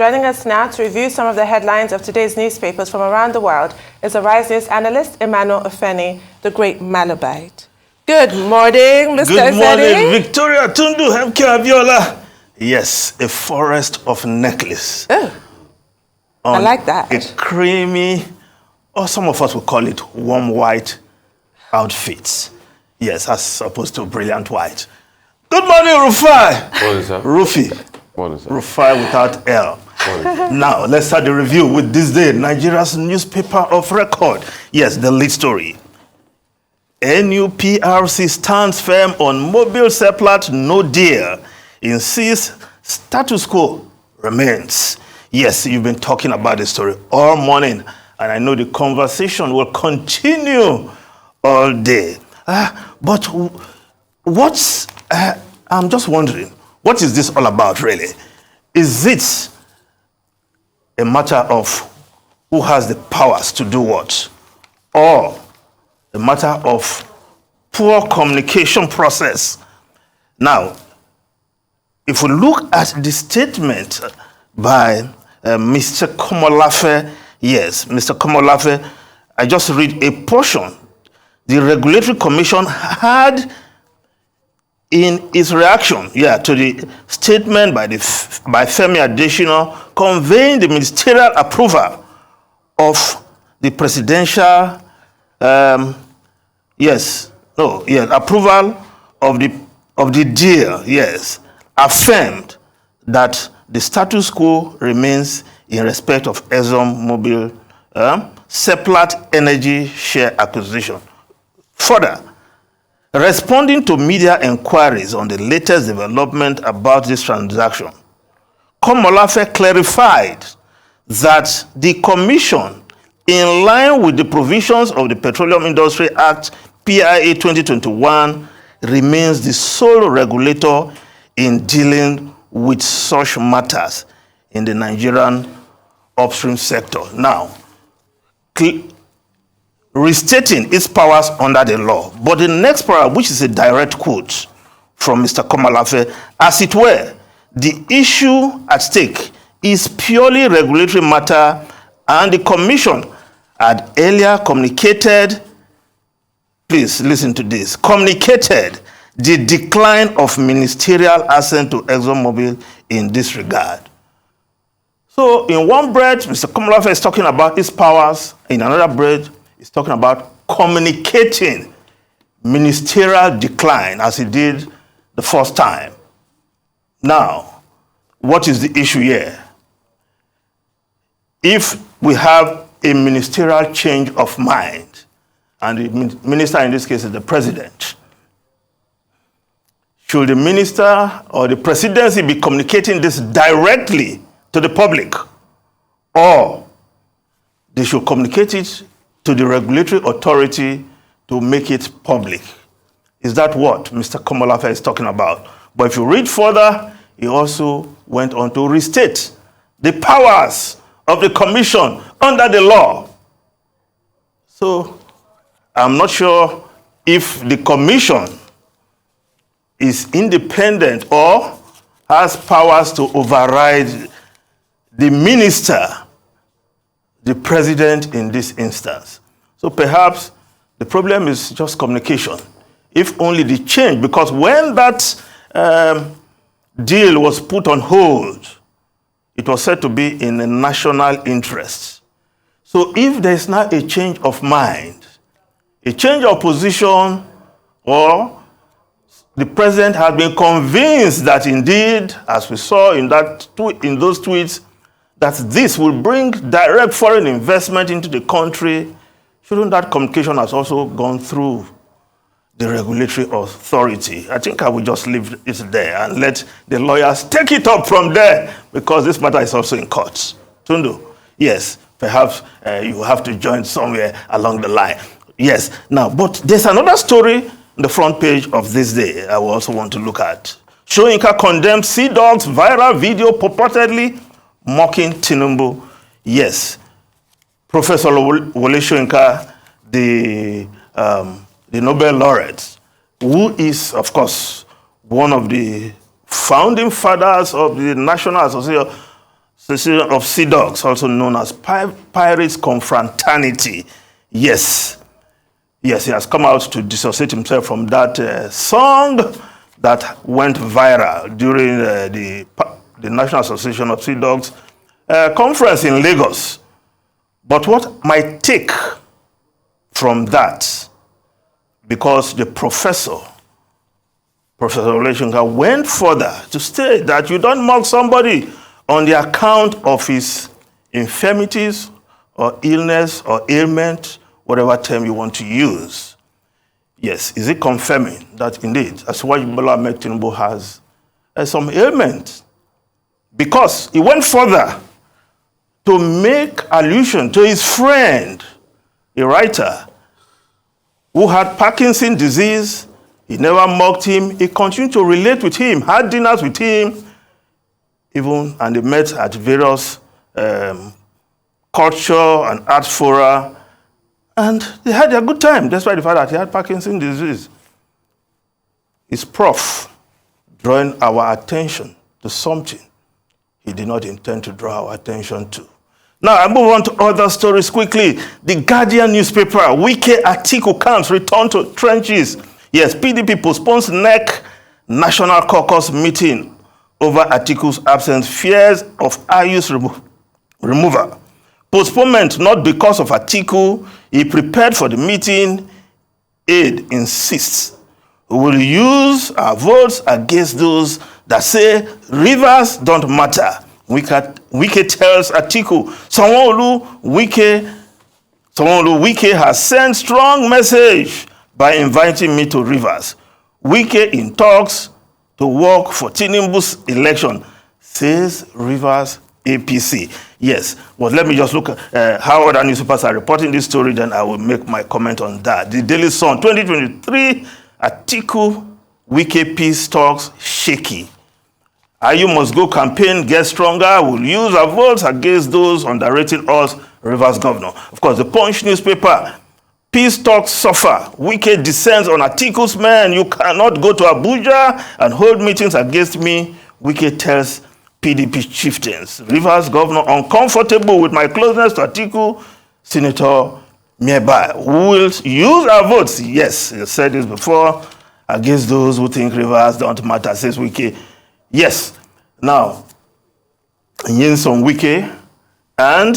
Joining us now to review some of the headlines of today's newspapers from around the world is Arise News analyst Emmanuel Ofeni, the great Malabite. Good morning, Mr. Good morning, Ofeni. Victoria Tundu Hemke Abiola. Yes, a forest of necklace. Oh, I like that. A creamy, or some of us will call it warm white outfits. Yes, as opposed to brilliant white. Good morning, Rufai. What is that? Rufi. What is that? Rufai without L. Now, let's start the review with this day, Nigeria's newspaper of record. Yes, the lead story. NUPRC stands firm on Mobil-Seplat no deal. Insists status quo remains. Yes, you've been talking about this story all morning, and I know the conversation will continue all day. But what's, I'm just wondering, what is this all about, really? Is it a matter of who has the powers to do what? Or a matter of poor communication process? Now, if we look at the statement by Mr. Komolafe, yes, Mr. Komolafe, I just read a portion. The Regulatory Commission had in its reaction, to the statement by Femi Adesina conveying the ministerial approval of the presidential, approval of the deal, yes, affirmed that the status quo remains in respect of ExxonMobil Seplat energy share acquisition. Further, responding to media inquiries on the latest development about this transaction, Komolafe clarified that the Commission, in line with the provisions of the Petroleum Industry Act PIA 2021, remains the sole regulator in dealing with such matters in the Nigerian upstream sector. Now, restating its powers under the law. But the next paragraph, which is a direct quote from Mr. Komolafe, as it were, the issue at stake is purely regulatory matter, and the Commission had earlier communicated, please listen to this, communicated the decline of ministerial assent to ExxonMobil in this regard. So in one breath, Mr. Komolafe is talking about his powers. In another breath, he's talking about communicating ministerial decline as he did the first time. Now, what is the issue here? If we have a ministerial change of mind, and the minister in this case is the president, should the minister or the presidency be communicating this directly to the public, or they should communicate it to the regulatory authority to make it public? Is that what Mr. Komolafe is talking about? But if you read further, he also went on to restate the powers of the Commission under the law. So I'm not sure if the Commission is independent or has powers to override the minister, the president in this instance. So perhaps the problem is just communication. If only the change, because when that deal was put on hold, it was said to be in the national interest. So if there's now a change of mind, a change of position, or the president has been convinced that indeed, as we saw in those tweets, that this will bring direct foreign investment into the country, shouldn't that communication has also gone through the regulatory authority? I think I will just leave it there and let the lawyers take it up from there, because this matter is also in courts. Tundu, yes, perhaps you have to join somewhere along the line. Yes, now, but there's another story on the front page of this day I will also want to look at. Soyinka condemned Sea Dog's viral video purportedly mocking Tinubu. Yes, Professor Wole Soyinka, the Nobel laureate, who is, of course, one of the founding fathers of the National Association of Sea Dogs, also known as Pirates Confraternity. Yes, he has come out to dissociate himself from that song that went viral during the National Association of Sea Dogs conference in Lagos. But what my take from that, because the Professor Oleshunga went further to state that you don't mock somebody on the account of his infirmities or illness or ailment, whatever term you want to use. Yes, is it confirming that indeed Asiwaju Bola Ahmed Tinubu has some ailment? Because he went further to make allusion to his friend, a writer, who had Parkinson's disease. He never mocked him. He continued to relate with him, had dinners with him, and they met at various culture and art fora, and they had a good time, despite the fact that he had Parkinson's disease. His prof drawing our attention to something he did not intend to draw our attention to. Now, I move on to other stories quickly. The Guardian newspaper, Wike Atiku camps return to trenches. Yes, PDP postpones NEC National Caucus meeting over Atiku's absence, fears of Ayu's removal. Postponement not because of Atiku. He prepared for the meeting. Aide insists we will use our votes against those that say rivers don't matter. Wike tells Atiku, Wike has sent strong message by inviting me to rivers. Wike in talks to work for Tinubu's election, says Rivers APC. Yes, but let me just look at how other newspapers are reporting this story, then I will make my comment on that. The Daily Sun, 2023, Atiku, Wike peace talks shaky. Ayu must go campaign, get stronger, will use our votes against those underrating us, Rivers governor. Of course, the Punch newspaper, peace talks suffer. Wike descends on Atiku's men. You cannot go to Abuja and hold meetings against me, Wike tells PDP chieftains. Rivers governor uncomfortable with my closeness to Atiku, Senator Mieba. We will use our votes, yes, you said this before, against those who think rivers don't matter, says Wike. Yes. Now, Nyesom Wike and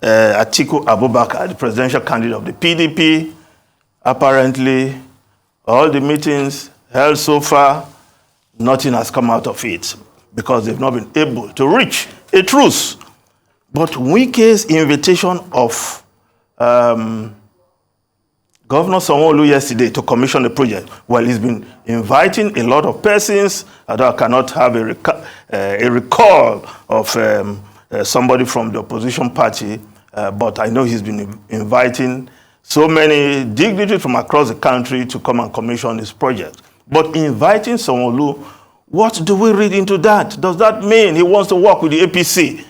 Atiku Abubakar, the presidential candidate of the PDP, apparently all the meetings held so far, nothing has come out of it because they've not been able to reach a truce. But Wike's invitation of Governor Sanwo-Olu yesterday to commission the project, well, he's been inviting a lot of persons. Although I cannot have a recall of somebody from the opposition party, but I know he's been inviting so many dignitaries from across the country to come and commission this project. But inviting Sanwo-Olu, what do we read into that? Does that mean he wants to work with the APC?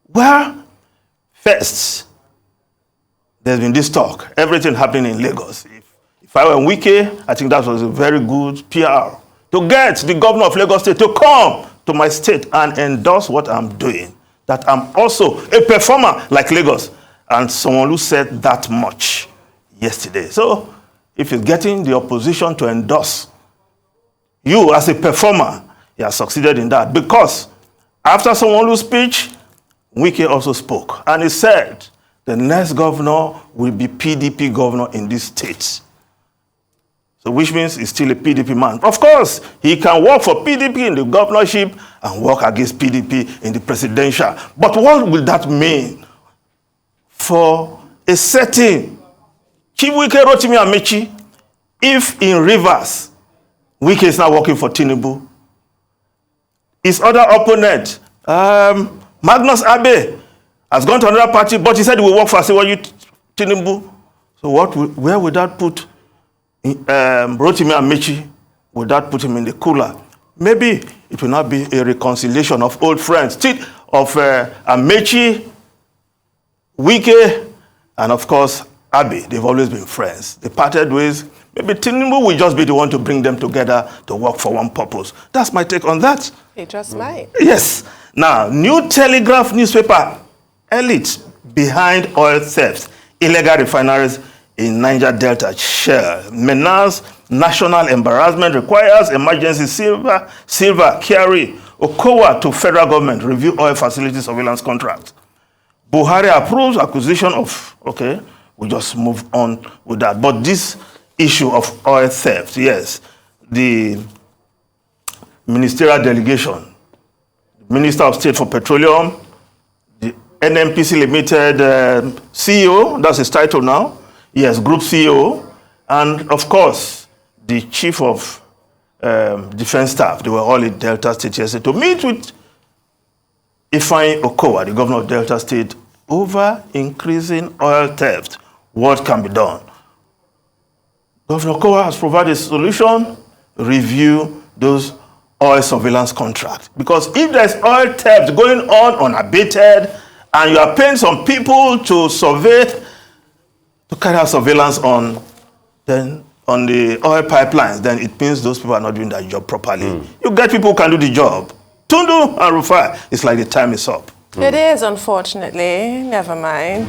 Well, first, there's been this talk, everything happening in Lagos. If I were Wike, I think that was a very good PR. To get the governor of Lagos State to come to my state and endorse what I'm doing, that I'm also a performer like Lagos. And Sanwo-Olu said that much yesterday. So if you're getting the opposition to endorse you as a performer, he has succeeded in that. Because after Sanwo-Olu's speech, Wike also spoke. And he said, the next governor will be PDP governor in this state. So which means he's still a PDP man. Of course, he can work for PDP in the governorship and work against PDP in the presidential. But what will that mean for a certain Chief Wike Rotimi Amechi if in Rivers, Wike is now working for Tinubu? His other opponent, Magnus Abe, has gone to another party, but he said he will work for Asiwaju Tinubu. So where would that put Rotimi Amechi? Would that put him in the cooler? Maybe it will not be a reconciliation of old friends, of Amechi, Wike, and of course, Abe. They've always been friends. They parted ways maybe Tinubu will just be the one to bring them together to work for one purpose. That's my take on that. He just might. Yes. Now, New Telegraph newspaper, elite behind oil theft, illegal refineries in Niger Delta shell. Menace national embarrassment requires emergency silver carry. Okowa to federal government, review oil facility surveillance contract. Buhari approves acquisition of, okay, we'll just move on with that. But this issue of oil theft, yes, the ministerial delegation, Minister of State for Petroleum, the NNPC Limited CEO, that's his title now, yes, Group CEO, and of course, the Chief of Defense Staff, they were all in Delta State yesterday to meet with Ifeanyi Okowa, the governor of Delta State, over increasing oil theft. What can be done? Governor Okowa has provided a solution, review those oil surveillance contracts. Because if there's oil theft going on unabated, and you are paying some people to survey, to carry out surveillance on the oil pipelines, then it means those people are not doing their job properly. You get people who can do the job. Tundu and Rufai, it's like the time is up. It is, unfortunately. Never mind.